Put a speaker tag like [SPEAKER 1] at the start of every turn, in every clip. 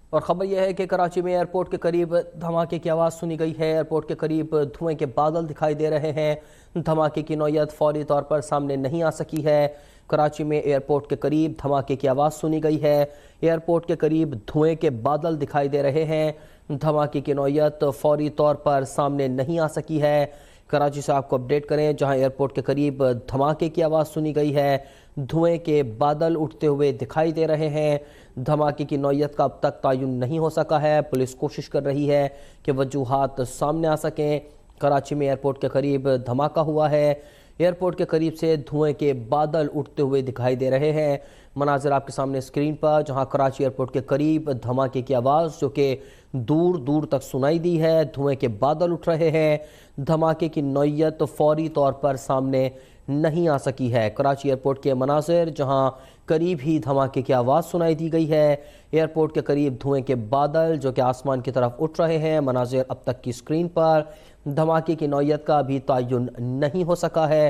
[SPEAKER 1] اور خبر یہ ہے کہ کراچی میں ایئرپورٹ کے قریب دھماکے کی آواز سنی گئی ہے۔ ایئرپورٹ کے قریب دھوئیں کے بادل دکھائی دے رہے ہیں۔ دھماکے کی نوعیت فوری طور پر سامنے نہیں آ سکی ہے۔ کراچی میں ایئرپورٹ کے قریب دھماکے کی آواز سنی گئی ہے۔ ایئرپورٹ کے قریب دھوئیں کے بادل دکھائی دے رہے ہیں۔ دھماکے کی نوعیت فوری طور پر سامنے نہیں آ سکی ہے۔ کراچی سے آپ کو اپڈیٹ کریں، جہاں ایئرپورٹ کے قریب دھماکے کی آواز سنی گئی ہے، دھوئیں کے بادل اٹھتے ہوئے دکھائی دے رہے ہیں۔ دھماکے کی نوعیت کا اب تک تعین نہیں ہو سکا ہے۔ پولیس کوشش کر رہی ہے کہ وجوہات سامنے آ سکیں۔ کراچی میں ایئرپورٹ کے قریب دھماکہ ہوا ہے۔ ایئرپورٹ کے قریب سے دھوئیں کے بادل اٹھتے ہوئے دکھائی دے رہے ہیں۔ مناظر آپ کے سامنے اسکرین پر، جہاں کراچی ایئرپورٹ کے قریب دھماکے کی آواز جو کہ دور دور تک سنائی دی ہے، دھوئیں کے بادل اٹھ رہے ہیں۔ دھماکے کی نوعیت فوری طور پر سامنے نہیں آ سکی ہے۔ کراچی ایئرپورٹ کے مناظر، جہاں قریب ہی دھماکے کی آواز سنائی دی گئی ہے۔ ایئرپورٹ کے قریب دھوئیں کے بادل جو کہ آسمان کی طرف اٹھ رہے ہیں۔ مناظر اب تک کی اسکرین پر، دھماکے کی نوعیت کا بھی تعین نہیں ہو سکا ہے۔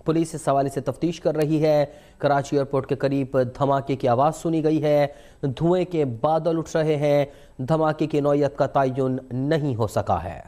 [SPEAKER 1] پولیس اس حوالے سے تفتیش کر رہی ہے۔ کراچی ایئرپورٹ کے قریب دھماکے کی آواز سنی گئی ہے، دھوئیں کے بادل اٹھ رہے ہیں۔ دھماکے کی نوعیت کا تعین نہیں ہو سکا ہے۔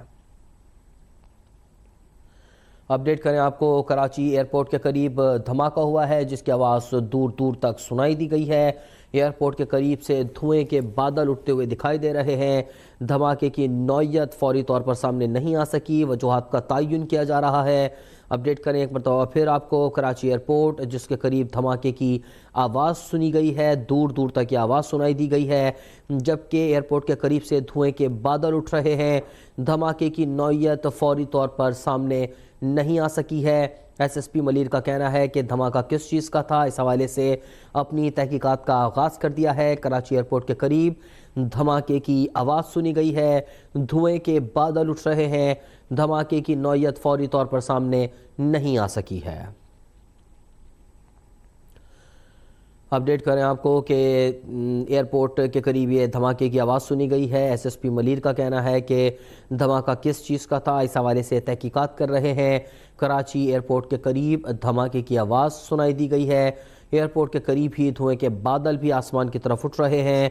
[SPEAKER 1] اپڈیٹ کریں آپ کو، کراچی ایئرپورٹ کے قریب دھماکہ ہوا ہے جس کی آواز دور دور تک سنائی دی گئی ہے۔ ایئرپورٹ کے قریب سے دھوئیں کے بادل اٹھتے ہوئے دکھائی دے رہے ہیں۔ دھماکے کی نوعیت فوری طور پر سامنے نہیں آ سکی، وجوہات کا تعین کیا جا رہا ہے۔ اپڈیٹ کریں ایک مرتبہ پھر آپ کو، کراچی ایئرپورٹ جس کے قریب دھماکے کی آواز سنی گئی ہے، دور دور تک یہ آواز سنائی دی گئی ہے، جبکہ ایئرپورٹ کے قریب سے دھوئیں کے بادل اٹھ رہے ہیں۔ دھماکے کی نوعیت فوری طور پر سامنے نہیں آ سکی ہے۔ ایس ایس پی ملیر کا کہنا ہے کہ دھماکہ کس چیز کا تھا، اس حوالے سے اپنی تحقیقات کا آغاز کر دیا ہے۔ کراچی ایئرپورٹ کے قریب دھماکے کی آواز سنی گئی ہے، دھوئیں کے بادل اٹھ رہے ہیں۔ دھماکے کی نوعیت فوری طور پر سامنے نہیں آ سکی ہے۔ اپڈیٹ کریں آپ کو کہ ایئرپورٹ کے قریب یہ دھماکے کی آواز سنی گئی ہے۔ ایس ایس پی ملیر کا کہنا ہے کہ دھماکہ کس چیز کا تھا، اس حوالے سے تحقیقات کر رہے ہیں۔ کراچی ایئرپورٹ کے قریب دھماکے کی آواز سنائی دی گئی ہے۔ ایئرپورٹ کے قریب ہی دھوئیں کے بادل بھی آسمان کی طرف اٹھ رہے ہیں۔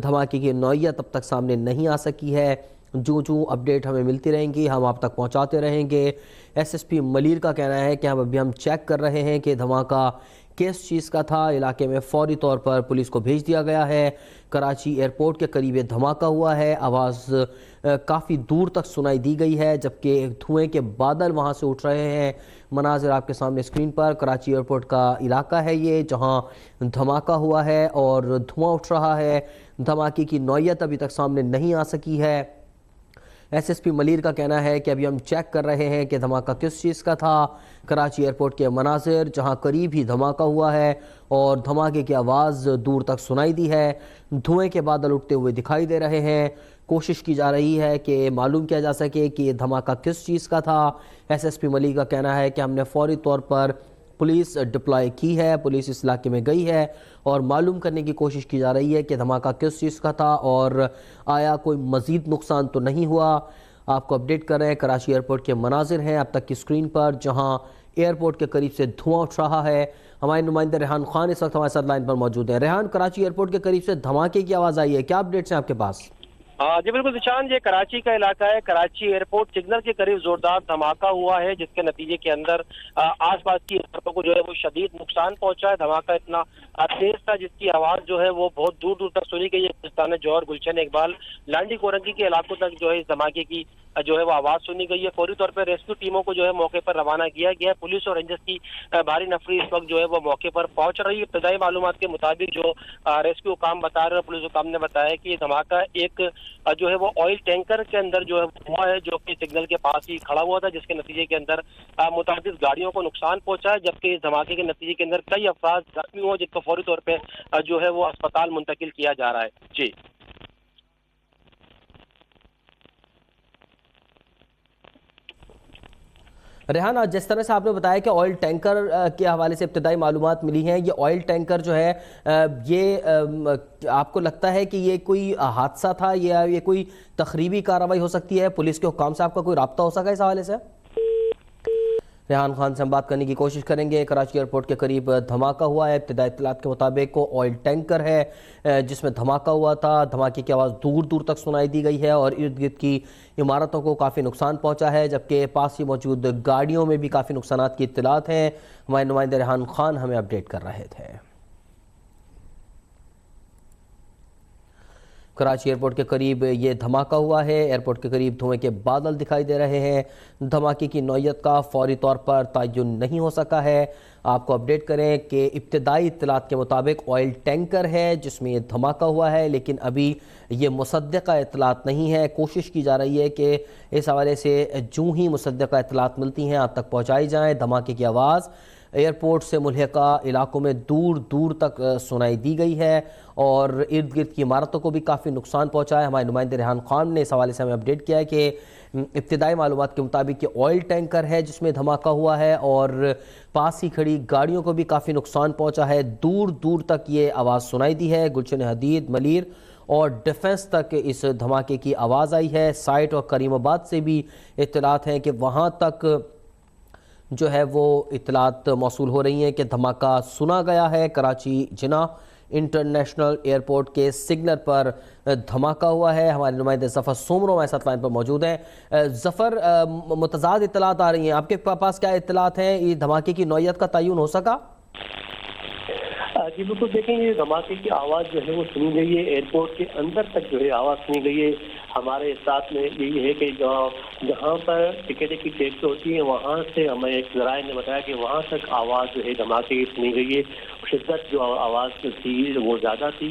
[SPEAKER 1] دھماکے کی نوعیت اب تک سامنے نہیں آ سکی ہے۔ جو اپڈیٹ ہمیں ملتی رہیں گی ہم آپ تک پہنچاتے رہیں گے۔ ایس ایس پی ملیر کا کہنا ہے کہ ابھی ہم چیک کر رہے ہیں کہ دھماکہ کس چیز کا تھا۔ علاقے میں فوری طور پر پولیس کو بھیج دیا گیا ہے۔ کراچی ایئرپورٹ کے قریب یہ دھماکہ ہوا ہے، آواز کافی دور تک سنائی دی گئی ہے، جبکہ دھوئیں کے بادل وہاں سے اٹھ رہے ہیں۔ مناظر آپ کے سامنے اسکرین پر، کراچی ایئرپورٹ کا علاقہ ہے یہ، جہاں دھماکہ ہوا ہے اور دھواں اٹھ رہا ہے۔ دھماکے کی نوعیت ابھی تک سامنے نہیں آ سکی ہے۔ ایس ایس پی ملیر کا کہنا ہے کہ ابھی ہم چیک کر رہے ہیں کہ دھماکہ کس چیز کا تھا۔ کراچی ایئرپورٹ کے مناظر، جہاں قریب ہی دھماکہ ہوا ہے اور دھماکے کی آواز دور تک سنائی دی ہے، دھوئیں کے بادل اٹھتے ہوئے دکھائی دے رہے ہیں۔ کوشش کی جا رہی ہے کہ معلوم کیا جا سکے کہ یہ دھماکہ کس چیز کا تھا۔ ایس ایس پی ملیر کا کہنا ہے کہ ہم نے فوری طور پر پولیس ڈپلائی کی ہے، پولیس اس علاقے میں گئی ہے اور معلوم کرنے کی کوشش کی جا رہی ہے کہ دھماکہ کس چیز کا تھا اور آیا کوئی مزید نقصان تو نہیں ہوا۔ آپ کو اپڈیٹ کر رہے ہیں، کراچی ایئرپورٹ کے مناظر ہیں اب تک کی اسکرین پر، جہاں ایئرپورٹ کے قریب سے دھواں اٹھ رہا ہے۔ ہمارے نمائندے ریحان خان اس وقت ہمارے ساتھ لائن پر موجود ہیں۔ ریحان، کراچی ایئرپورٹ کے قریب سے دھماکے کی آواز آئی ہے، کیا اپڈیٹس ہیں آپ کے پاس؟
[SPEAKER 2] جی بالکل نشان، یہ کراچی کا علاقہ ہے۔ کراچی ایئرپورٹ سگنل کے قریب زوردار دھماکہ ہوا ہے، جس کے نتیجے کے اندر آس پاس کی علاقوں کو جو ہے وہ شدید نقصان پہنچا ہے۔ دھماکہ اتنا تیز تھا جس کی آواز جو ہے وہ بہت دور دور تک سنی گئی ہے۔ گلستان جوہر، گلشن اقبال، لانڈی کورنگی کے علاقوں تک جو ہے اس دھماکے کی جو ہے وہ آواز سنی گئی ہے۔ فوری طور پر ریسکیو ٹیموں کو جو ہے موقع پر روانہ کیا گیا ہے۔ پولیس اور رینجرز کی بھاری نفری اس وقت جو ہے وہ موقع پر پہنچ رہی ہے۔ ابتدائی معلومات کے مطابق جو ریسکیو کام بتا رہے ہیں، پولیس حکام نے بتایا کہ یہ دھماکہ ایک جو ہے وہ آئل ٹینکر کے اندر جو ہے ہوا ہے، جو کہ سگنل کے پاس ہی کھڑا ہوا تھا، جس کے نتیجے کے اندر متعدد گاڑیوں کو نقصان پہنچا ہے، جبکہ اس دھماکے کے نتیجے کے اندر کئی افراد زخمی ہوئے، جن کو فوری طور پہ جو ہے وہ اسپتال منتقل کیا جا رہا ہے۔ جی
[SPEAKER 1] ریحان، جس طرح سے آپ نے بتایا کہ آئل ٹینکر کے حوالے سے ابتدائی معلومات ملی ہیں، یہ آئل ٹینکر جو ہے یہ آپ کو لگتا ہے کہ یہ کوئی حادثہ تھا یا یہ کوئی تخریبی کارروائی ہو سکتی ہے؟ پولیس کے حکام سے آپ کا کوئی رابطہ ہو سکا اس حوالے سے؟ ریحان خان سے ہم بات کرنے کی کوشش کریں گے۔ کراچی ایئرپورٹ کے قریب دھماکہ ہوا ہے، ابتدائی اطلاعات کے مطابق آئل ٹینکر ہے جس میں دھماکہ ہوا تھا۔ دھماکے کی آواز دور دور تک سنائی دی گئی ہے اور ارد گرد کی عمارتوں کو کافی نقصان پہنچا ہے، جبکہ پاس ہی موجود گاڑیوں میں بھی کافی نقصانات کی اطلاعات ہیں۔ ہمارے نمائندے ریحان خان ہمیں اپڈیٹ کر رہے تھے۔ کراچی ایئرپورٹ کے قریب یہ دھماکہ ہوا ہے، ایئرپورٹ کے قریب دھوئیں کے بادل دکھائی دے رہے ہیں۔ دھماکے کی نوعیت کا فوری طور پر تعین نہیں ہو سکا ہے۔ آپ کو اپڈیٹ کریں کہ ابتدائی اطلاعات کے مطابق آئل ٹینکر ہے جس میں یہ دھماکہ ہوا ہے، لیکن ابھی یہ مصدقہ اطلاعات نہیں ہے۔ کوشش کی جا رہی ہے کہ اس حوالے سے جو ہی مصدقہ اطلاعات ملتی ہیں آپ تک پہنچائی جائیں۔ دھماکے کی آواز ایئرپورٹ سے ملحقہ علاقوں میں دور دور تک سنائی دی گئی ہے اور ارد گرد کی عمارتوں کو بھی کافی نقصان پہنچا ہے۔ ہمارے نمائندے ریحان خان نے اس حوالے سے ہمیں اپڈیٹ کیا ہے کہ ابتدائی معلومات کے مطابق یہ آئل ٹینکر ہے جس میں دھماکہ ہوا ہے اور پاس ہی کھڑی گاڑیوں کو بھی کافی نقصان پہنچا ہے۔ دور دور تک یہ آواز سنائی دی ہے، گلشن حدید، ملیر اور ڈیفنس تک اس دھماکے کی آواز آئی ہے۔ سائٹ اور کریم آباد سے بھی اطلاعات ہیں کہ وہاں تک جو ہے وہ اطلاعات موصول ہو رہی ہیں کہ دھماکہ سنا گیا ہے۔ کراچی جناح انٹرنیشنل ایئرپورٹ کے سگنل پر دھماکہ ہوا ہے۔ ہمارے نمائندے ظفر سومرو ہمارے ساتھ لائن پر موجود ہیں۔ ظفر، متضاد اطلاعات آ رہی ہیں، آپ کے پاس کیا اطلاعات ہیں؟ یہ دھماکے کی نوعیت کا تعین ہو سکا؟
[SPEAKER 3] جی بالکل، دیکھیں یہ دھماکے کی آواز جو ہے وہ سنی گئی ہے، ایئرپورٹ کے اندر تک جو ہے آواز سنی گئی ہے۔ ہمارے ساتھ میں یہی ہے کہ جہاں پر ٹکٹیں کی ٹیکس ہوتی ہیں وہاں سے ہمیں ایک ذرائع نے بتایا کہ وہاں تک آواز جو ہے دھماکے کی سنی گئی ہے۔ شدت جو آواز تھی وہ زیادہ تھی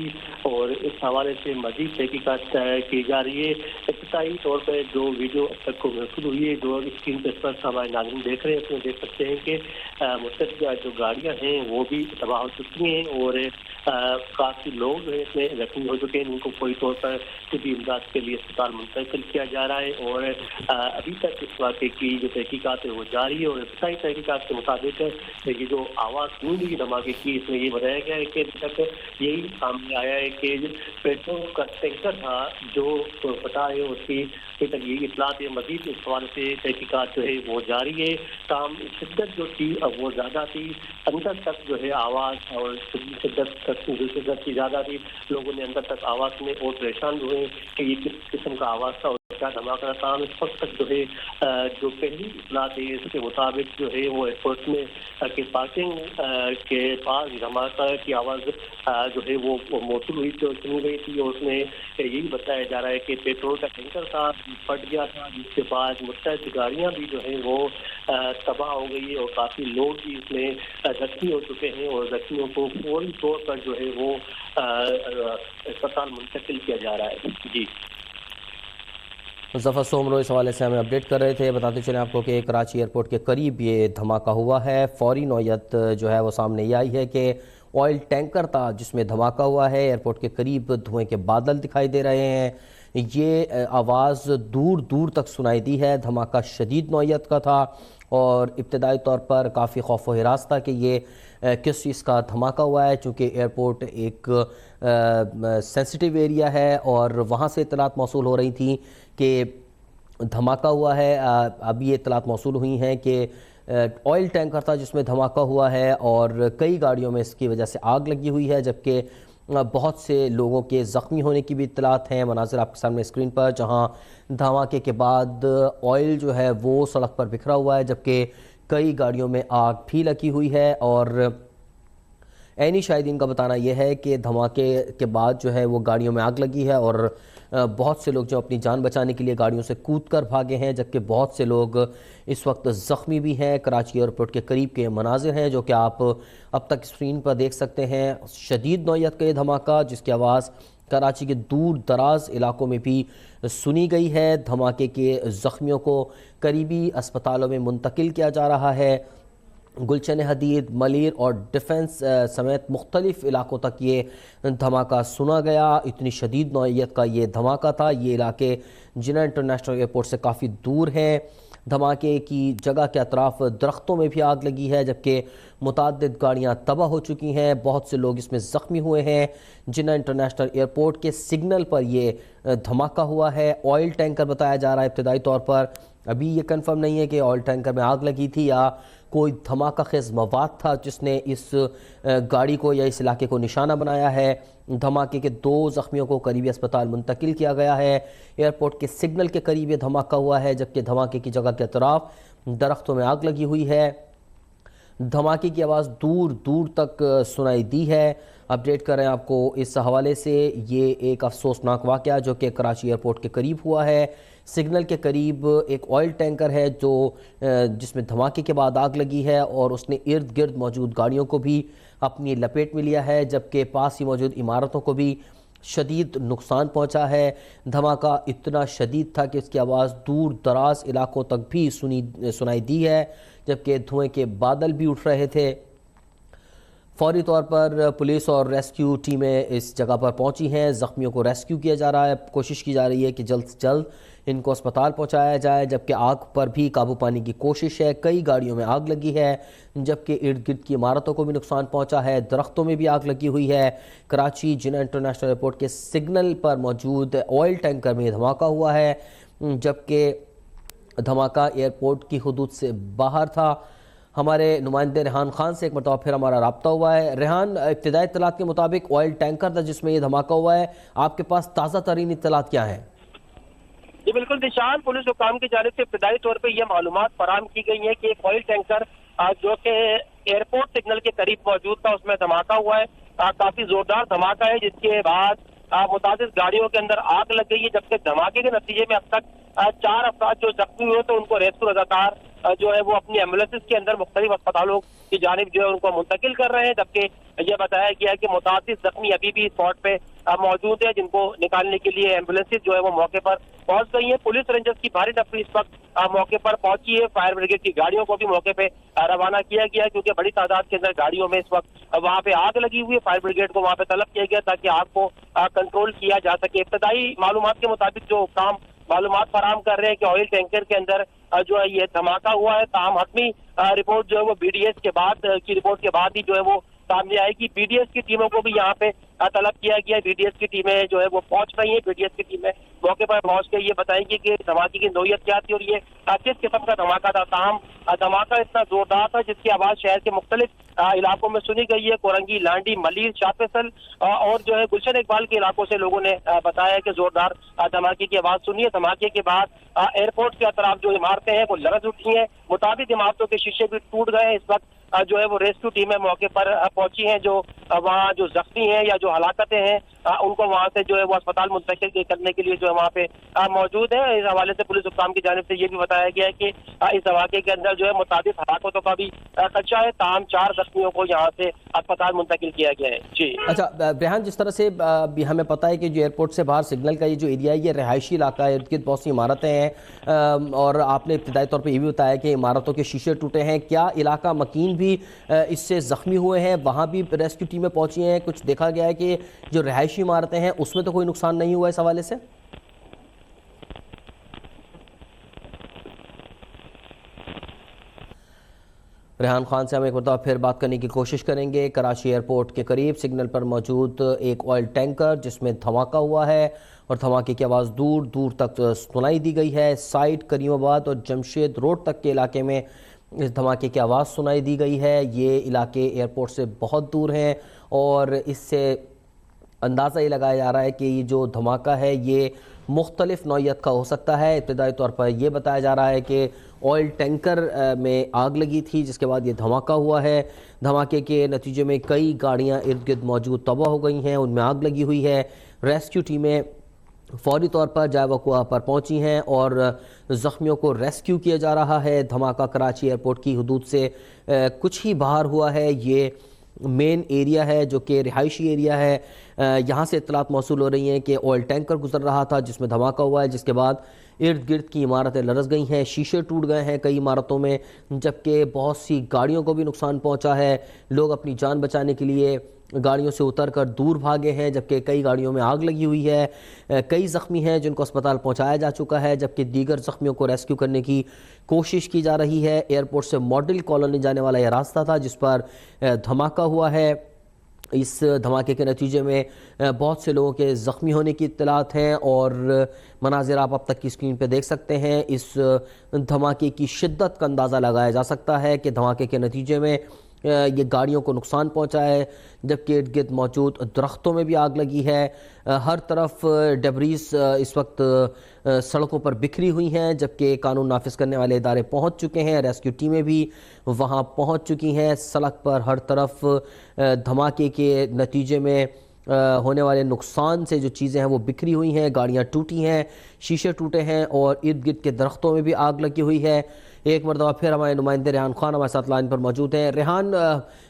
[SPEAKER 3] اور اس حوالے سے مزید تحقیقات کی جا رہی ہے۔ ابتدائی طور پہ جو ویڈیو اب تک کو محفوظ ہوئی ہے، جو اسکرین پر ہمارے ناظرین دیکھ رہے ہیں، اس میں دیکھ سکتے ہیں کہ مختلف جو گاڑیاں ہیں وہ بھی تباہ ہو چکی ہیں اور کافی لوگ جو ہے اس میں زخمی ہو چکے ہیں، ان کو فوری طور پر طبی امداد کے لیے اسپتال منتقل کیا جا رہا ہے اور ابھی تک اس واقعے کی جو تحقیقات ہے وہ جاری ہے اور ابتدائی تحقیقات کے مطابق یہ جو آواز سنی گئی دھماکے کی، اس میں یہ بتایا گیا ہے کہ ابھی تک یہی سامنے آیا ہے کہ پیٹرول کا ٹینکر تھا جو پتا ہے اس کی ابھی تک یہی اطلاعات ہے۔ مزید اس حوالے سے تحقیقات جو ہے وہ جاری ہے۔ تاہم شدت جو تھی وہ زیادہ تھی، اندر تک جو ہے آواز اور شدت کی زیادہ تھی، لوگوں نے اندر تک آواز میں اور پریشان ہوئے کہ یہ کس قسم کا آواز تھا اور کیا دھماکہ تھا۔ اس وقت تک جو ہے جو پہلی اطلاعات ہے اس کے مطابق جو ہے وہ ایئرپورٹ میں کی پارکنگ کے پاس دھماکہ کی آواز جو ہے وہ موصول ہوئی تھی اور سنی گئی تھی اور اس میں یہی بتایا جا رہا ہے کہ پیٹرول کا ٹینکر تھا پھٹ گیا تھا، جس کے بعد متعدد گاڑیاں بھی جو ہیں وہ تباہ ہو گئی اور کافی لوگ بھی اس میں زخمی ہو چکے ہیں اور زخمیوں کو فوری طور پر جو ہے وہ اسپتال منتقل کیا جا رہا ہے۔ جی
[SPEAKER 1] ظفر سومرو اس حوالے سے ہمیں اپڈیٹ کر رہے تھے۔ بتاتے چلیں آپ کو کہ کراچی ایئرپورٹ کے قریب یہ دھماکہ ہوا ہے۔ فوری نوعیت جو ہے وہ سامنے یہ آئی ہے کہ آئل ٹینکر تھا جس میں دھماکہ ہوا ہے۔ ایئرپورٹ کے قریب دھوئیں کے بادل دکھائی دے رہے ہیں، یہ آواز دور دور تک سنائی دی ہے۔ دھماکہ شدید نوعیت کا تھا اور ابتدائی طور پر کافی خوف و ہراس تھا کہ یہ کس چیز کا دھماکہ ہوا ہے، چونکہ ایئرپورٹ ایک سینسٹیو ایریا ہے اور وہاں سے اطلاعات موصول ہو رہی تھیں کہ دھماکہ ہوا ہے۔ اب یہ اطلاعات موصول ہوئی ہیں کہ آئل ٹینکر تھا جس میں دھماکہ ہوا ہے اور کئی گاڑیوں میں اس کی وجہ سے آگ لگی ہوئی ہے، جبکہ بہت سے لوگوں کے زخمی ہونے کی بھی اطلاعات ہیں۔ مناظر آپ کے سامنے اسکرین پر، جہاں دھماکے کے بعد آئل جو ہے وہ سڑک پر بکھرا ہوا ہے، جبکہ کئی گاڑیوں میں آگ بھی لگی ہوئی ہے اور عینی شاہدین کا بتانا یہ ہے کہ دھماکے کے بعد جو ہے وہ گاڑیوں میں آگ لگی ہے اور بہت سے لوگ جو اپنی جان بچانے کے لیے گاڑیوں سے کود کر بھاگے ہیں، جبکہ بہت سے لوگ اس وقت زخمی بھی ہیں۔ کراچی ایئرپورٹ کے قریب کے مناظر ہیں جو کہ آپ اب تک اسکرین پر دیکھ سکتے ہیں۔ شدید نوعیت کا یہ دھماکہ جس کی آواز کراچی کے دور دراز علاقوں میں بھی سنی گئی ہے۔ دھماکے کے زخمیوں کو قریبی اسپتالوں میں منتقل کیا جا رہا ہے۔ گلشن حدید، ملیر اور ڈیفنس سمیت مختلف علاقوں تک یہ دھماکہ سنا گیا۔ اتنی شدید نوعیت کا یہ دھماکہ تھا۔ یہ علاقے جناح انٹرنیشنل ایئرپورٹ سے کافی دور ہیں۔ دھماکے کی جگہ کے اطراف درختوں میں بھی آگ لگی ہے، جبکہ متعدد گاڑیاں تباہ ہو چکی ہیں۔ بہت سے لوگ اس میں زخمی ہوئے ہیں۔ جناح انٹرنیشنل ایئرپورٹ کے سگنل پر یہ دھماکہ ہوا ہے۔ آئل ٹینکر بتایا جا رہا ہے ابتدائی طور پر، ابھی یہ کنفرم نہیں ہے کہ آئل ٹینکر میں آگ لگی تھی یا کوئی دھماکہ خیز مواد تھا جس نے اس گاڑی کو یا اس علاقے کو نشانہ بنایا ہے۔ دھماکے کے 2 زخمیوں کو قریبی اسپتال منتقل کیا گیا ہے۔ ایئرپورٹ کے سگنل کے قریب یہ دھماکہ ہوا ہے، جبکہ دھماکے کی جگہ کے اطراف درختوں میں آگ لگی ہوئی ہے۔ دھماکے کی آواز دور دور تک سنائی دی ہے۔ اپڈیٹ کر رہے ہیں آپ کو اس حوالے سے، یہ ایک افسوسناک واقعہ جو کہ کراچی ایئرپورٹ کے قریب ہوا ہے۔ سگنل کے قریب ایک آئل ٹینکر ہے جس میں دھماکے کے بعد آگ لگی ہے اور اس نے ارد گرد موجود گاڑیوں کو بھی اپنی لپیٹ میں لیا ہے، جبکہ پاس ہی موجود عمارتوں کو بھی شدید نقصان پہنچا ہے۔ دھماکہ اتنا شدید تھا کہ اس کی آواز دور دراز علاقوں تک بھی سنائی دی ہے، جبکہ دھوئیں کے بادل بھی اٹھ رہے تھے۔ فوری طور پر پولیس اور ریسکیو ٹیمیں اس جگہ پر پہنچی ہیں۔ زخمیوں کو ریسکیو کیا جا رہا ہے، کوشش کی جا رہی ہے کہ جلد سے جلد ان کو اسپتال پہنچایا جائے، جبکہ آگ پر بھی قابو پانے کی کوشش ہے۔ کئی گاڑیوں میں آگ لگی ہے، جبکہ ارد گرد کی عمارتوں کو بھی نقصان پہنچا ہے، درختوں میں بھی آگ لگی ہوئی ہے۔ کراچی جناح انٹرنیشنل ایئرپورٹ کے سگنل پر موجود آئل ٹینکر میں دھماکہ ہوا ہے، جبکہ دھماکہ ایئرپورٹ کی حدود سے باہر تھا۔ ہمارے نمائندے ریحان خان سے ایک مرتبہ پھر ہمارا رابطہ ہوا ہے۔ ریحان، ابتدائی اطلاعات کے مطابق آئل ٹینکر تھا جس میں یہ دھماکہ ہوا ہے، آپ کے پاس تازہ ترین اطلاعات کیا ہیں؟
[SPEAKER 2] جی بالکل نشان، پولیس حکام کی جانب سے ابتدائی طور پہ یہ معلومات فراہم کی گئی ہیں کہ ایک آئل ٹینکر جو کہ ایئرپورٹ سگنل کے قریب موجود تھا اس میں دھماکہ ہوا ہے۔ کافی زوردار دھماکہ ہے جس کے بعد متعدد گاڑیوں کے اندر آگ لگ گئی ہے، جبکہ دھماکے کے نتیجے میں اب تک 4 افراد جو زخمی ہوئے تو ان کو ریسکیو رضاکار جو ہے وہ اپنی ایمبولینس کے اندر مختلف اسپتالوں کی جانب جو ہے ان کو منتقل کر رہے ہیں، جبکہ یہ بتایا گیا ہے کہ متعدد زخمی ابھی بھی اسپاٹ پہ موجود ہیں، جن کو نکالنے کے لیے ایمبولینس جو ہے وہ موقع پر پہنچ گئی ہیں۔ پولیس رینجرز کی بھاری ٹکڑی اس وقت موقع پر پہنچی ہے۔ فائر بریگیڈ کی گاڑیوں کو بھی موقع پہ روانہ کیا گیا ہے، کیونکہ بڑی تعداد کے اندر گاڑیوں میں اس وقت وہاں پہ آگ لگی ہوئی ہے۔ فائر بریگیڈ کو وہاں پہ طلب کیا گیا تاکہ آگ کو کنٹرول کیا جا سکے۔ ابتدائی معلومات کے مطابق جو حکام معلومات فراہم کر رہے ہیں کہ آئل ٹینکر کے اندر جو ہے یہ دھماکہ ہوا ہے، تاہم حتمی رپورٹ جو ہے وہ بی ڈی ایس کے بعد کی رپورٹ کے بعد ہی جو ہے وہ سامنے آئے گی۔ بی ڈی ایس کی ٹیموں کو بھی یہاں پہ طلب کیا گیا ہے۔ بی ڈی ایس کی ٹیمیں جو ہے وہ پہنچ رہی ہیں۔ بی ڈی ایس کی ٹیمیں موقع پر پہنچ کے یہ بتائیں گی کہ دھماکے کی نوعیت کیا تھی اور یہ کس قسم کا دھماکہ تھا۔ تاہم دھماکہ اتنا زوردار تھا جس کی آواز شہر کے مختلف علاقوں میں سنی گئی ہے۔ کورنگی، لانڈی، ملیر، شاہ فیصل اور جو ہے گلشن اقبال کے علاقوں سے لوگوں نے بتایا کہ زوردار دھماکے کی آواز سنی ہے۔ دھماکے کے بعد ایئرپورٹ کے اطراف جو عمارتیں ہیں وہ لرز اٹھی ہیں، متعدد عمارتوں کے شیشے بھی ٹوٹ گئے ہیں۔ اس وقت جو ہے وہ ریسکیو ٹیمیں موقع پر پہنچی ہیں، جو وہاں جو زخمی ہیں یا جو ہلاکتیں ہیں ان کو وہاں سے جو ہے وہ اسپتال منتقل کرنے کے لیے جو ہے وہاں پہ موجود ہیں۔ اس حوالے سے پولیس حکام کی جانب سے یہ بھی بتایا گیا ہے کہ اس دھماکے کے اندر جو ہے متعدد ہلاکتوں کا بھی خدشہ ہے، تاہم 4 زخمیوں کو یہاں سے اسپتال منتقل کیا گیا ہے۔ جی
[SPEAKER 1] اچھا ریحان، جس طرح سے ہمیں پتہ ہے کہ جو ایئرپورٹ سے باہر سگنل کا یہ جو ایریا ہے یہ رہائشی علاقہ ہے، ارد گرد بہت سی عمارتیں ہیں، اور آپ نے ابتدائی طور پہ یہ بھی بتایا کہ عمارتوں کے شیشے ٹوٹے ہیں۔ کیا علاقہ مکین بھی اس سے زخمی ہوئے ہیں؟ وہاں بھی ریسکیو ٹیمیں پہنچی ہیں؟ کچھ دیکھا گیا ہے کہ جو رہائشی عمارتیں ہیں اس میں تو کوئی نقصان نہیں ہوا اس حوالے سے؟ ریحان خان سے ہم ایک مرتبہ پھر بات کرنے کی کوشش کریں گے۔ کراچی ایئرپورٹ کے قریب سگنل پر موجود ایک آئل ٹینکر جس میں دھماکہ ہوا ہے اور دھماکے کی آواز دور دور تک سنائی دی گئی ہے۔ سائٹ کریم آباد اور جمشید روڈ تک کے علاقے میں اس دھماکے کی آواز سنائی دی گئی ہے۔ یہ علاقے ایئرپورٹ سے بہت دور ہیں اور اس سے اندازہ یہ لگایا جا رہا ہے کہ یہ جو دھماکہ ہے یہ مختلف نوعیت کا ہو سکتا ہے۔ ابتدائی طور پر یہ بتایا جا رہا ہے کہ آئل ٹینکر میں آگ لگی تھی جس کے بعد یہ دھماکہ ہوا ہے۔ دھماکے کے نتیجے میں کئی گاڑیاں ارد گرد موجود تباہ ہو گئی ہیں، ان میں آگ لگی ہوئی ہے۔ ریسکیو ٹیمیں فوری طور پر جائے وقوع پر پہنچی ہیں اور زخمیوں کو ریسکیو کیا جا رہا ہے۔ دھماکہ کراچی ایئرپورٹ کی حدود سے کچھ ہی باہر ہوا ہے۔ یہ مین ایریا ہے جو کہ رہائشی ایریا ہے۔ یہاں سے اطلاعات موصول ہو رہی ہیں کہ آئل ٹینکر گزر رہا تھا جس میں دھماکہ ہوا ہے، جس کے بعد ارد گرد کی عمارتیں لرز گئی ہیں، شیشے ٹوٹ گئے ہیں کئی عمارتوں میں، جبکہ بہت سی گاڑیوں کو بھی نقصان پہنچا ہے۔ لوگ اپنی جان بچانے کے لیے گاڑیوں سے اتر کر دور بھاگے ہیں، جبکہ کئی گاڑیوں میں آگ لگی ہوئی ہے۔ کئی زخمی ہیں جن کو اسپتال پہنچایا جا چکا ہے، جبکہ دیگر زخمیوں کو ریسکیو کرنے کی کوشش کی جا رہی ہے۔ ایئرپورٹ سے ماڈل کالونی جانے والا یہ راستہ تھا جس پر دھماکہ ہوا ہے۔ اس دھماکے کے نتیجے میں بہت سے لوگوں کے زخمی ہونے کی اطلاعات ہیں، اور مناظر آپ اب تک کی اسکرین پہ دیکھ سکتے ہیں۔ اس دھماکے کی شدت کا اندازہ لگایا جا سکتا ہے کہ دھماکے کے نتیجے میں یہ گاڑیوں کو نقصان پہنچا ہے، جبکہ ارد گرد موجود درختوں میں بھی آگ لگی ہے۔ ہر طرف ڈبریز اس وقت سڑکوں پر بکھری ہوئی ہیں، جبکہ قانون نافذ کرنے والے ادارے پہنچ چکے ہیں، ریسکیو ٹیمیں بھی وہاں پہنچ چکی ہیں۔ سڑک پر ہر طرف دھماکے کے نتیجے میں ہونے والے نقصان سے جو چیزیں ہیں وہ بکھری ہوئی ہیں، گاڑیاں ٹوٹی ہیں، شیشے ٹوٹے ہیں، اور ارد گرد کے درختوں میں بھی آگ لگی ہوئی ہے۔ ایک مرتبہ پھر ہمارے نمائندے ریحان خان ہمارے ساتھ لائن پر موجود ہیں۔ ریحان،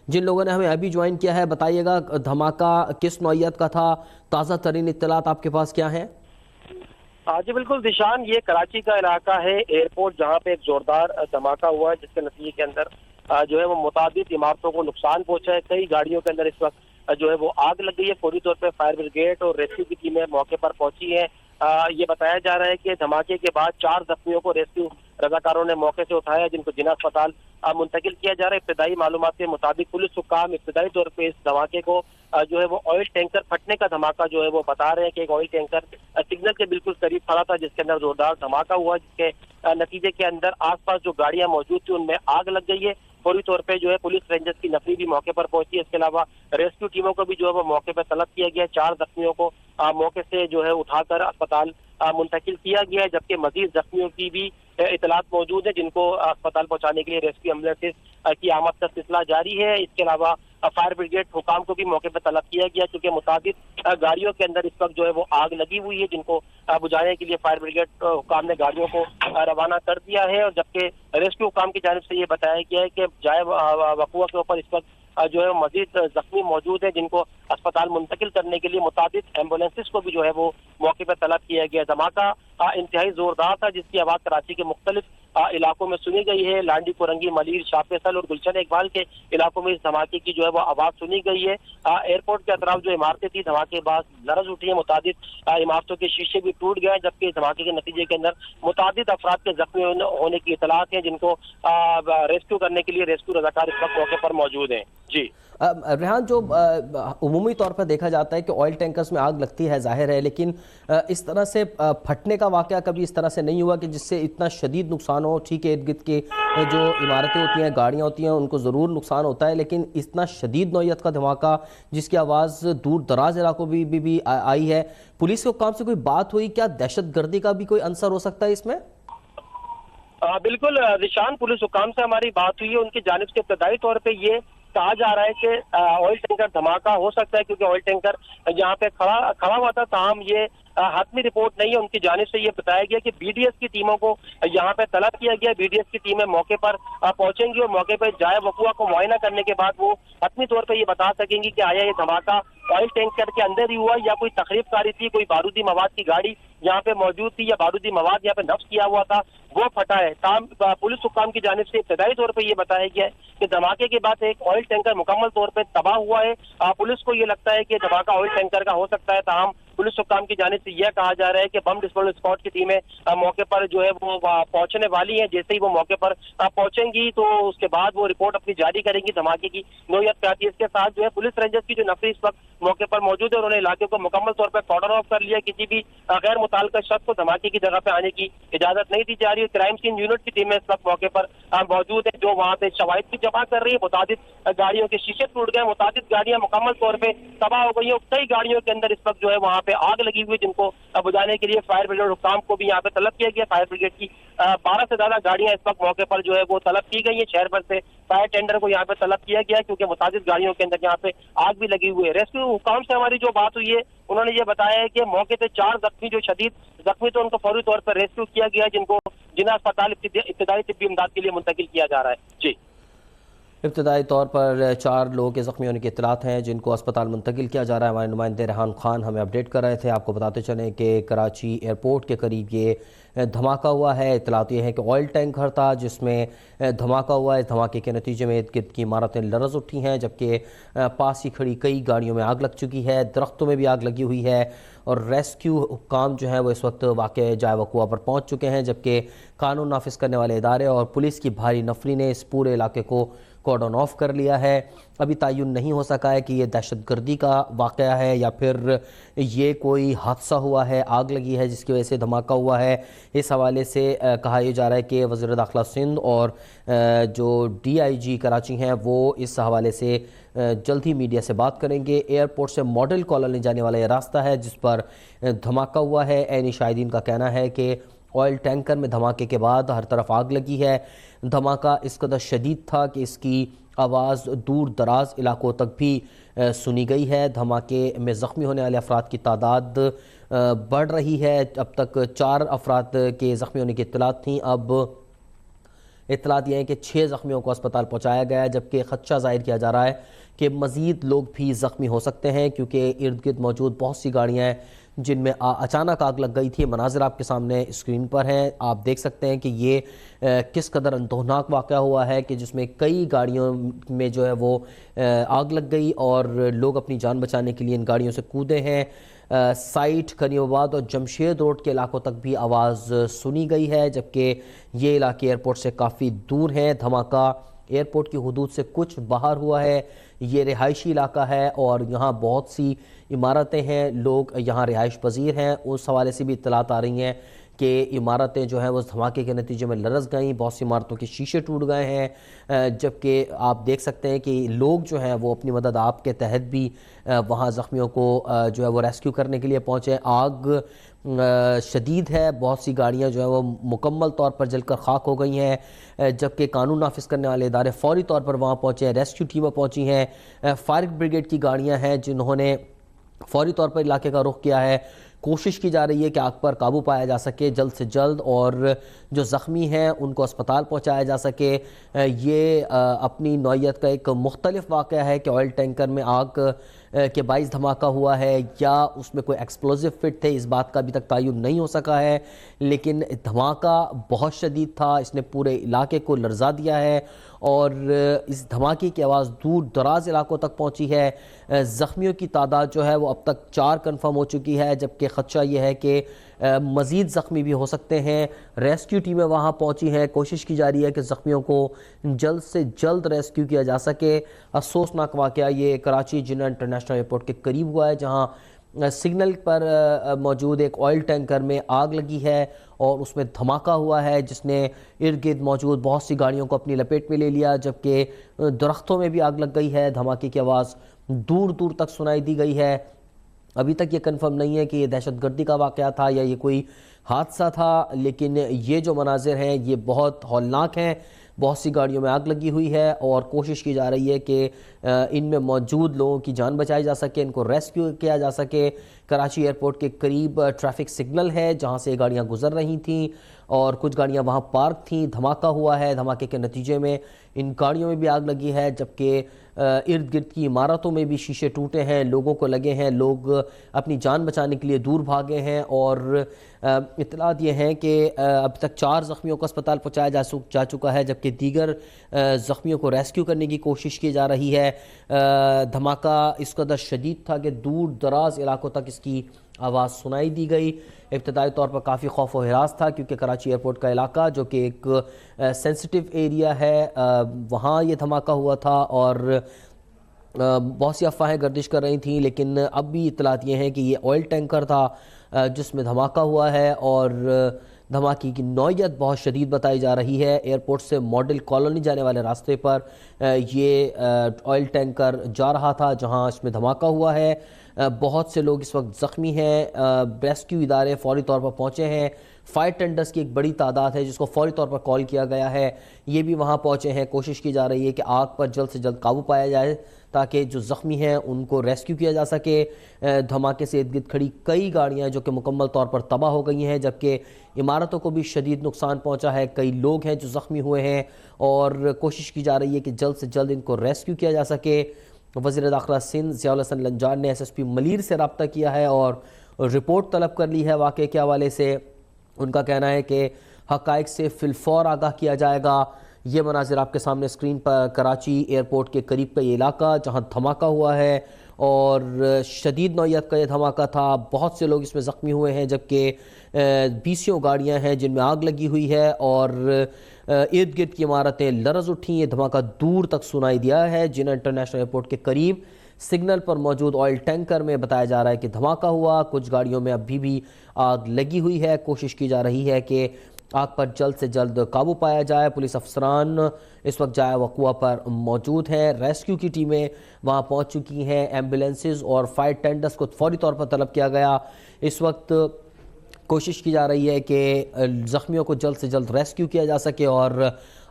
[SPEAKER 1] جن لوگوں نے ہمیں ابھی جوائن کیا ہے، بتائیے گا دھماکہ کس نوعیت کا تھا، تازہ ترین اطلاعات آپ کے پاس کیا ہیں؟
[SPEAKER 2] جی بالکل ذیشان، یہ کراچی کا علاقہ ہے، ایئرپورٹ جہاں پہ ایک زوردار دھماکہ ہوا ہے، جس کے نتیجے کے اندر جو ہے وہ متعدد عمارتوں کو نقصان پہنچا ہے۔ کئی گاڑیوں کے اندر اس وقت جو ہے وہ آگ لگ گئی ہے۔ فوری طور پہ فائر بریگیڈ اور ریسکیو کی ٹیمیں موقع پر پہنچی ہیں۔ یہ بتایا جا رہا ہے کہ دھماکے کے بعد 4 زخمیوں کو ریسکیو رضاکاروں نے موقع سے اٹھایا، جن کو جناح اسپتال منتقل کیا جا رہا ہے۔ ابتدائی معلومات کے مطابق پولیس حکام ابتدائی طور پہ اس دھماکے کو جو ہے وہ آئل ٹینکر پھٹنے کا دھماکہ جو ہے وہ بتا رہے ہیں کہ ایک آئل ٹینکر سگنل کے بالکل قریب کھڑا تھا، جس کے اندر زوردار دھماکہ ہوا، جس کے نتیجے کے اندر آس پاس جو گاڑیاں موجود تھیں ان میں آگ لگ گئی ہے۔ فوری طور پہ جو ہے پولیس رینجرز کی نفری بھی موقع پر پہنچی ہے۔ اس کے علاوہ ریسکیو ٹیموں کو بھی جو ہے وہ موقع پہ طلب کیا گیا ہے۔ 4 زخمیوں کو موقع سے جو ہے اٹھا کر اسپتال منتقل کیا گیا ہے، جبکہ مزید زخمیوں کی بھی اطلاعات موجود ہیں، جن کو اسپتال پہنچانے کے لیے ریسکیو ایمبولینس کی آمد کا سلسلہ جاری ہے۔ اس کے علاوہ فائر بریگیڈ حکام کو بھی موقع پہ طلب کیا گیا، کیونکہ متعدد گاڑیوں کے اندر اس وقت جو ہے وہ آگ لگی ہوئی ہے، جن کو بجھانے کے لیے فائر بریگیڈ حکام نے گاڑیوں کو روانہ کر دیا ہے۔ اور جبکہ ریسکیو حکام کی جانب سے یہ بتایا گیا ہے کہ جائے وقوع کے اوپر اس وقت جو ہے مزید زخمی موجود ہیں، جن کو اسپتال منتقل کرنے کے لیے متعدد ایمبولینسز کو بھی جو ہے وہ موقع پہ طلب کیا گیا۔ دھماکہ انتہائی زوردار تھا، جس کی آواز کراچی کے مختلف علاقوں میں سنی گئی ہے۔ لانڈی پورنگی، ملیر، شاہ فیصل اور گلشن اقبال کے علاقوں میں اس دھماکے کی جو ہے وہ آواز سنی گئی ہے۔ ایئرپورٹ کے اطراف جو عمارتیں تھیں دھماکے کے بعد لرز اٹھی ہیں، متعدد عمارتوں کے شیشے بھی ٹوٹ گئے ہیں، جبکہ اس دھماکے کے نتیجے کے اندر متعدد افراد کے زخمی ہونے کی اطلاعات ہیں، جن کو ریسکیو کرنے کے لیے ریسکیو رضاکار اس وقت موقع پر موجود ہیں۔ جی
[SPEAKER 1] ریحان، جو عمومی طور پر دیکھا جاتا ہے کہ آئل ٹینکرز میں آگ لگتی ہے، ظاہر ہے، لیکن اس طرح سے پھٹنے کا واقعہ کبھی اس طرح سے نہیں ہوا کہ جس سے اتنا شدید نقصان ہو۔ ٹھیک ہے، ارد گرد کے جو عمارتیں ہوتی ہیں، گاڑیاں ہوتی ہیں، ان کو ضرور نقصان ہوتا ہے، لیکن اتنا شدید نوعیت کا دھماکہ جس کی آواز دور دراز علاقوں بھی آئی ہے، پولیس کے حکام سے کوئی بات ہوئی؟ کیا دہشت گردی کا بھی کوئی عنصر ہو سکتا ہے اس میں؟
[SPEAKER 2] بالکل ذیشان، پولیس حکام سے ہماری بات ہوئی ہے، ان کی جانب سے ابتدائی طور پہ یہ کہا جا رہا ہے کہ آئل ٹینکر دھماکہ ہو سکتا ہے، کیونکہ آئل ٹینکر یہاں پہ کھڑا ہوا تھا، تاہم یہ حتمی رپورٹ نہیں ہے۔ ان کی جانب سے یہ بتایا گیا کہ بی ڈی ایس کی ٹیموں کو یہاں پہ طلب کیا گیا، بی ڈی ایس کی ٹیمیں موقع پر پہنچیں گی اور موقع پہ جائے وقوع کو معائنہ کرنے کے بعد وہ حتمی طور پہ یہ بتا سکیں گی کہ آیا یہ دھماکہ آئل ٹینکر کے اندر ہی ہوا یا کوئی تخریب کاری تھی، کوئی بارودی مواد کی گاڑی یہاں پہ موجود تھی یا بارودی مواد یہاں پہ نفس کیا ہوا تھا وہ پھٹا ہے۔ پولیس حکام کی جانب سے ابتدائی طور پہ یہ بتایا گیا ہے کہ دھماکے کے بعد ایک آئل ٹینکر مکمل طور پہ تباہ ہوا ہے۔ پولیس کو یہ لگتا ہے کہ دھماکہ آئل ٹینکر کا ہو سکتا ہے، تاہم پولیس حکام کی جانب سے یہ کہا جا رہا ہے کہ بم ڈسپوزل اسکواڈ کی ٹیمیں موقع پر جو ہے وہ پہنچنے والی ہیں۔ جیسے ہی وہ موقع پر پہنچیں گی تو اس کے بعد وہ رپورٹ اپنی جاری کریں گی دھماکے کی نوعیت کیا تھی۔ اس کے ساتھ جو ہے پولیس رینجرز کی جو نفری اس وقت موقع پر موجود ہے، انہوں نے علاقے کو مکمل طور پر کارڈن آف کر لیا۔ کسی بھی غیر متعلقہ شخص کو دھماکے کی جگہ پہ آنے کی اجازت نہیں دی جا رہی ہے۔ کرائم سین یونٹ کی ٹیمیں اس وقت موقع پر موجود ہیں، جو وہاں پہ شواہد کی جمع کر رہی ہے۔ متعدد گاڑیوں کے شیشے ٹوٹ گئے، متعدد گاڑیاں مکمل طور پہ تباہ ہو گئی ہیں، کئی گاڑیوں کے اندر اس وقت جو ہے وہاں پہ آگ لگی ہوئی، جن کو بجھانے کے لیے فائر بریگیڈ حکام کو بھی یہاں پہ طلب کیا گیا۔ فائر بریگیڈ کی 12 سے زیادہ گاڑیاں اس وقت موقع پر جو ہے وہ طلب کی گئی ہیں۔ شہر بھر سے فائر ٹینڈر کو یہاں پہ طلب کیا گیا ہے، کیونکہ متعدد گاڑیوں کے اندر یہاں پہ آگ بھی لگی ہوئی ہے۔ ریسکیو حکام سے ہماری جو بات ہوئی ہے، انہوں نے یہ بتایا ہے کہ موقع پہ 4 زخمی جو شدید زخمی تو ان کو فوری طور پر ریسکیو کیا گیا ہے، جن کو جناح اسپتال ابتدائی طبی امداد کے لیے منتقل کیا جا رہا ہے۔ جی
[SPEAKER 1] ابتدائی طور پر 4 لوگوں کے زخمی ہونے کی اطلاعات ہیں، جن کو اسپتال منتقل کیا جا رہا ہے۔ ہمارے نمائندے ریحان خان ہمیں اپڈیٹ کر رہے تھے۔ آپ کو بتاتے چلیں کہ کراچی ایئرپورٹ کے قریب یہ دھماکہ ہوا ہے۔ اطلاعات یہ ہے کہ آئل ٹینکر تھا جس میں دھماکہ ہوا ہے۔ اس دھماکے کے نتیجے میں ارد گرد کی عمارتیں لرز اٹھی ہیں، جبکہ پاس ہی کھڑی کئی گاڑیوں میں آگ لگ چکی ہے، درختوں میں بھی آگ لگی ہوئی ہے، اور ریسکیو حکام جو ہیں وہ اس وقت واقع جائے وقوع پر پہنچ چکے ہیں، جبکہ قانون نافذ کرنے والے ادارے اور پولیس کی بھاری نفری نے اس پورے علاقے کو کارڈن آف کر لیا ہے۔ ابھی تعین نہیں ہو سکا ہے کہ یہ دہشت گردی کا واقعہ ہے یا پھر یہ کوئی حادثہ ہوا ہے، آگ لگی ہے جس کی وجہ سے دھماکہ ہوا ہے۔ اس حوالے سے کہا یہ جا رہا ہے کہ وزیر داخلہ سندھ اور جو DIG کراچی ہیں وہ اس حوالے سے جلد ہی میڈیا سے بات کریں گے۔ ایئرپورٹ سے ماڈل کالونی جانے والا یہ راستہ ہے جس پر دھماکہ ہوا ہے۔ عینی شاہدین کا کہنا ہے کہ آئل ٹینکر میں دھماکے کے بعد ہر طرف آگ لگی ہے۔ دھماکہ اس قدر شدید تھا کہ اس کی آواز دور دراز علاقوں تک بھی سنی گئی ہے۔ دھماکے میں زخمی ہونے والے افراد کی تعداد بڑھ رہی ہے۔ اب تک 4 افراد کے زخمی ہونے کی اطلاعات تھیں، اب اطلاعات یہ ہیں کہ 6 زخمیوں کو اسپتال پہنچایا گیا ہے، جبکہ خدشہ ظاہر کیا جا رہا ہے کہ مزید لوگ بھی زخمی ہو سکتے ہیں کیونکہ ارد گرد موجود بہت سی گاڑیاں ہیں جن میں اچانک آگ لگ گئی تھی۔ مناظر آپ کے سامنے اسکرین پر ہیں، آپ دیکھ سکتے ہیں کہ یہ کس قدر اندوہناک واقعہ ہوا ہے کہ جس میں کئی گاڑیوں میں جو ہے وہ آگ لگ گئی اور لوگ اپنی جان بچانے کے لیے ان گاڑیوں سے کودے ہیں۔ سائٹ کریم آباد اور جمشید روڈ کے علاقوں تک بھی آواز سنی گئی ہے، جبکہ یہ علاقے ایئرپورٹ سے کافی دور ہیں۔ دھماکہ ایئرپورٹ کی حدود سے کچھ باہر ہوا ہے۔ یہ رہائشی علاقہ ہے اور یہاں بہت سی عمارتیں ہیں، لوگ یہاں رہائش پذیر ہیں۔ اس حوالے سے بھی اطلاعات آ رہی ہیں کہ عمارتیں جو ہیں وہ دھماکے کے نتیجے میں لرز گئیں، بہت سی عمارتوں کے شیشے ٹوٹ گئے ہیں، جبکہ آپ دیکھ سکتے ہیں کہ لوگ جو ہیں وہ اپنی مدد آپ کے تحت بھی وہاں زخمیوں کو جو ہے وہ ریسکیو کرنے کے لیے پہنچے۔ آگ شدید ہے، بہت سی گاڑیاں جو ہیں وہ مکمل طور پر جل کر خاک ہو گئی ہیں، جبکہ قانون نافذ کرنے والے ادارے فوری طور پر وہاں پہنچے ہیں، ریسکیو ٹیمیں پہنچی ہیں، فائر بریگیڈ کی گاڑیاں ہیں جنہوں نے فوری طور پر علاقے کا رخ کیا ہے۔ کوشش کی جا رہی ہے کہ آگ پر قابو پایا جا سکے جلد سے جلد اور جو زخمی ہیں ان کو اسپتال پہنچایا جا سکے۔ یہ اپنی نوعیت کا ایک مختلف واقعہ ہے کہ آئل ٹینکر میں آگ کے باعث دھماکہ ہوا ہے یا اس میں کوئی ایکسپلوزیو فٹ تھے، اس بات کا ابھی تک تعین نہیں ہو سکا ہے، لیکن دھماکہ بہت شدید تھا، اس نے پورے علاقے کو لرزا دیا ہے اور اس دھماکے کی آواز دور دراز علاقوں تک پہنچی ہے۔ زخمیوں کی تعداد جو ہے وہ اب تک 4 کنفرم ہو چکی ہے، جبکہ خدشہ یہ ہے کہ مزید زخمی بھی ہو سکتے ہیں۔ ریسکیو ٹیمیں وہاں پہنچی ہیں، کوشش کی جا رہی ہے کہ زخمیوں کو جلد سے جلد ریسکیو کیا جا سکے۔ افسوسناک واقعہ یہ کراچی جناح انٹرنیشنل ایئرپورٹ کے قریب ہوا ہے، جہاں سگنل پر موجود ایک آئل ٹینکر میں آگ لگی ہے اور اس میں دھماکہ ہوا ہے جس نے ارد گرد موجود بہت سی گاڑیوں کو اپنی لپیٹ میں لے لیا، جبکہ درختوں میں بھی آگ لگ گئی ہے۔ دھماکے کی آواز دور دور تک سنائی دی گئی ہے۔ ابھی تک یہ کنفرم نہیں ہے کہ یہ دہشت گردی کا واقعہ تھا یا یہ کوئی حادثہ تھا، لیکن یہ جو مناظر ہیں یہ بہت ہولناک ہیں۔ بہت سی گاڑیوں میں آگ لگی ہوئی ہے اور کوشش کی جا رہی ہے کہ ان میں موجود لوگوں کی جان بچائی جا سکے، ان کو ریسکیو کیا جا سکے۔ کراچی ایئرپورٹ کے قریب ٹریفک سگنل ہے جہاں سے گاڑیاں گزر رہی تھیں اور کچھ گاڑیاں وہاں پارک تھیں۔ دھماکہ ہوا ہے، دھماکے کے نتیجے میں ان گاڑیوں میں بھی آگ لگی ہے، جبکہ ارد گرد کی عمارتوں میں بھی شیشے ٹوٹے ہیں، لوگوں کو لگے ہیں، لوگ اپنی جان بچانے کے لیے دور بھاگے ہیں اور اطلاعات یہ ہیں کہ اب تک 4 زخمیوں کو اسپتال پہنچایا جا چکا ہے، جبکہ دیگر زخمیوں کو ریسکیو کرنے کی کوشش کی جا رہی ہے۔ دھماکہ اس قدر شدید تھا کہ دور دراز علاقوں تک اس کی آواز سنائی دی گئی۔ ابتدائی طور پر کافی خوف و ہراس تھا کیونکہ کراچی ایئرپورٹ کا علاقہ جو کہ ایک سینسٹیو ایریا ہے، وہاں یہ دھماکہ ہوا تھا اور بہت سی افواہیں گردش کر رہی تھیں، لیکن اب بھی اطلاعات یہ ہیں کہ یہ آئل ٹینکر تھا جس میں دھماکہ ہوا ہے اور دھماکے کی نوعیت بہت شدید بتائی جا رہی ہے۔ ایئرپورٹ سے ماڈل کالونی جانے والے راستے پر یہ آئل ٹینکر جا رہا تھا جہاں اس میں دھماکہ ہوا ہے۔ بہت سے لوگ اس وقت زخمی ہیں، ریسکیو ادارے فوری طور پر پہنچے ہیں، فائر ٹینڈرز کی ایک بڑی تعداد ہے جس کو فوری طور پر کال کیا گیا ہے، یہ بھی وہاں پہنچے ہیں۔ کوشش کی جا رہی ہے کہ آگ پر جلد سے جلد قابو پایا جائے تاکہ جو زخمی ہیں ان کو ریسکیو کیا جا سکے۔ دھماکے سے ارد گرد کھڑی کئی گاڑیاں جو کہ مکمل طور پر تباہ ہو گئی ہیں، جبکہ عمارتوں کو بھی شدید نقصان پہنچا ہے، کئی لوگ ہیں جو زخمی ہوئے ہیں اور کوشش کی جا رہی ہے کہ جلد سے جلد ان کو ریسکیو کیا جا سکے۔ وزیر داخلہ سندھ ضیاء الحسن لنجار نے SSP ملیر سے رابطہ کیا ہے اور رپورٹ طلب کر لی ہے واقعے کے حوالے سے۔ ان کا کہنا ہے کہ حقائق سے فی الفور آگاہ کیا جائے گا۔ یہ مناظر آپ کے سامنے اسکرین پر کراچی ایئرپورٹ کے قریب کا یہ علاقہ جہاں دھماکہ ہوا ہے اور شدید نوعیت کا یہ دھماکہ تھا. بہت سے لوگ اس میں زخمی ہوئے ہیں جبکہ 20 گاڑیاں ہیں جن میں آگ لگی ہوئی ہے اور ارد گرد کی عمارتیں لرز اٹھی. یہ دھماکہ دور تک سنائی دیا ہے. جنہ انٹرنیشنل ایئرپورٹ کے قریب سگنل پر موجود آئل ٹینکر میں بتایا جا رہا ہے کہ دھماکہ ہوا. کچھ گاڑیوں میں ابھی بھی آگ لگی ہوئی ہے. کوشش کی جا رہی ہے کہ آگ پر جلد سے جلد قابو پایا جائے. پولیس افسران اس وقت جائے وقوع پر موجود ہیں. ریسکیو کی ٹیمیں وہاں پہنچ چکی ہیں. ایمبولینسز اور فائر ٹینڈرز کو فوری طور پر طلب کیا گیا. اس وقت کوشش کی جا رہی ہے کہ زخمیوں کو جلد سے جلد ریسکیو کیا جا سکے اور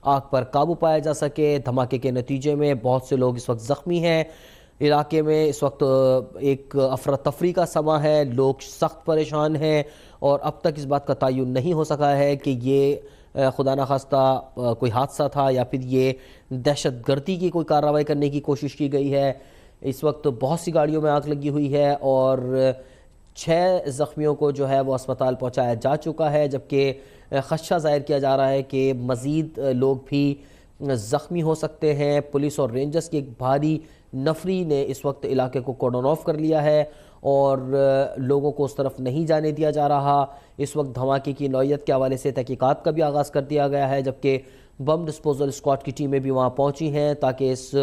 [SPEAKER 1] آگ پر قابو پایا جا سکے. دھماکے کے نتیجے میں بہت سے لوگ اس وقت زخمی ہیں. علاقے میں اس وقت ایک افراتفری کا سما ہے. لوگ سخت پریشان ہیں اور اب تک اس بات کا تعین نہیں ہو سکا ہے کہ یہ خدا نخواستہ کوئی حادثہ تھا یا پھر یہ دہشت گردی کی کوئی کارروائی کرنے کی کوشش کی گئی ہے. اس وقت بہت سی گاڑیوں میں آگ لگی ہوئی ہے اور 6 زخمیوں کو جو ہے وہ اسپتال پہنچایا جا چکا ہے جبکہ خدشہ ظاہر کیا جا رہا ہے کہ مزید لوگ بھی زخمی ہو سکتے ہیں. پولیس اور رینجرز کی ایک بھاری نفری نے اس وقت علاقے کو کورڈن آف کر لیا ہے اور لوگوں کو اس طرف نہیں جانے دیا جا رہا. اس وقت دھماکے کی نوعیت کے حوالے سے تحقیقات کا بھی آغاز کر دیا گیا ہے جبکہ بم ڈسپوزل اسکواڈ کی ٹیمیں بھی وہاں پہنچی ہیں تاکہ اس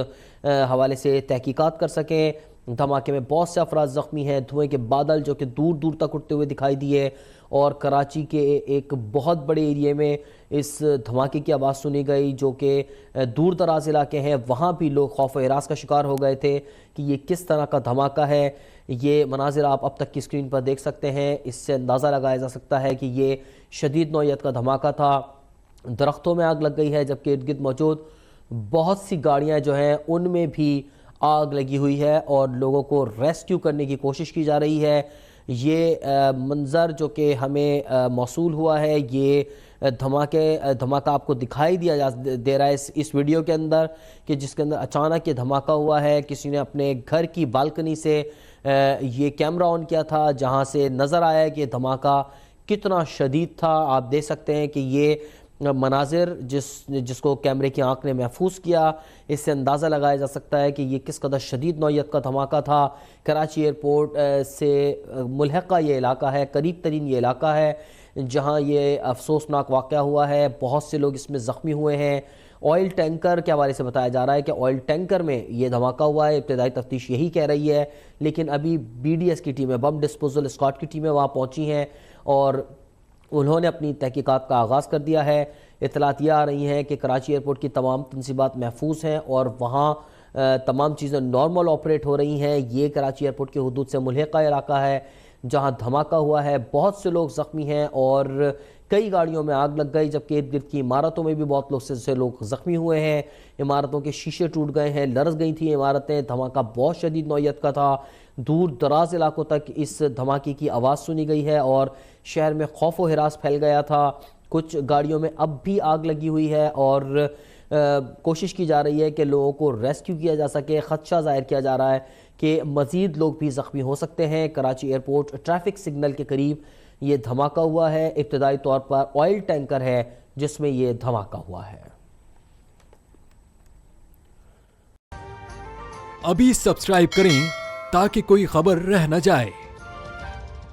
[SPEAKER 1] حوالے سے تحقیقات کر سکیں. دھماکے میں بہت سے افراد زخمی ہیں. دھوئیں کے بادل جو کہ دور دور تک اٹھتے ہوئے دکھائی دیے اور کراچی کے ایک بہت بڑے ایریے میں اس دھماکے کی آواز سنی گئی جو کہ دور دراز علاقے ہیں. وہاں بھی لوگ خوف و ہراس کا شکار ہو گئے تھے کہ یہ کس طرح کا دھماکہ ہے. یہ مناظر آپ اب تک کی اسکرین پر دیکھ سکتے ہیں. اس سے اندازہ لگایا جا سکتا ہے کہ یہ شدید نوعیت کا دھماکہ تھا. درختوں میں آگ لگ گئی ہے جبکہ ارد گرد موجود بہت سی گاڑیاں جو ہیں ان میں بھی آگ لگی ہوئی ہے اور لوگوں کو ریسکیو کرنے کی کوشش کی جا رہی ہے. یہ منظر جو کہ ہمیں موصول ہوا ہے یہ دھماکہ آپ کو دکھائی دے رہا ہے اس ویڈیو کے اندر کہ جس کے اندر اچانک یہ دھماکہ ہوا ہے. کسی نے اپنے گھر کی بالکنی سے یہ کیمرہ آن کیا تھا جہاں سے نظر آیا کہ دھماکہ کتنا شدید تھا. آپ دیکھ سکتے ہیں کہ یہ مناظر جس کو کیمرے کی آنکھ نے محفوظ کیا اس سے اندازہ لگایا جا سکتا ہے کہ یہ کس قدر شدید نوعیت کا دھماکہ تھا. کراچی ایئرپورٹ سے ملحقہ یہ علاقہ ہے, قریب ترین یہ علاقہ ہے جہاں یہ افسوسناک واقعہ ہوا ہے. بہت سے لوگ اس میں زخمی ہوئے ہیں. آئل ٹینکر کے حوالے سے بتایا جا رہا ہے کہ آئل ٹینکر میں یہ دھماکہ ہوا ہے. ابتدائی تفتیش یہی کہہ رہی ہے لیکن ابھی BDS کی ٹیمیں بم ڈسپوزل اسکواڈ کی ٹیمیں وہاں پہنچی ہیں اور انہوں نے اپنی تحقیقات کا آغاز کر دیا ہے. اطلاعات یہ آ رہی ہیں کہ کراچی ایئرپورٹ کی تمام تنصیبات محفوظ ہیں اور وہاں تمام چیزیں نارمل آپریٹ ہو رہی ہیں. یہ کراچی ایئرپورٹ کے حدود سے ملحقہ علاقہ ہے جہاں دھماکہ ہوا ہے. بہت سے لوگ زخمی ہیں اور کئی گاڑیوں میں آگ لگ گئی جبکہ ارد گرد کی عمارتوں میں بھی بہت سے لوگ زخمی ہوئے ہیں. عمارتوں کے شیشے ٹوٹ گئے ہیں, لرز گئی تھیں عمارتیں. دھماکہ بہت شدید نوعیت کا تھا. دور دراز علاقوں تک اس دھماکے کی آواز سنی گئی ہے اور شہر میں خوف و ہراس پھیل گیا تھا. کچھ گاڑیوں میں اب بھی آگ لگی ہوئی ہے اور کوشش کی جا رہی ہے کہ لوگوں کو ریسکیو کیا جا سکے. خدشہ ظاہر کیا جا رہا ہے کہ مزید لوگ بھی زخمی ہو سکتے ہیں. کراچی ایئرپورٹ ٹریفک سگنل کے قریب یہ دھماکہ ہوا ہے. ابتدائی طور پر آئل ٹینکر ہے جس میں یہ دھماکہ ہوا ہے.
[SPEAKER 4] ابھی سبسکرائب کریں تاکہ کوئی خبر رہ نہ جائے.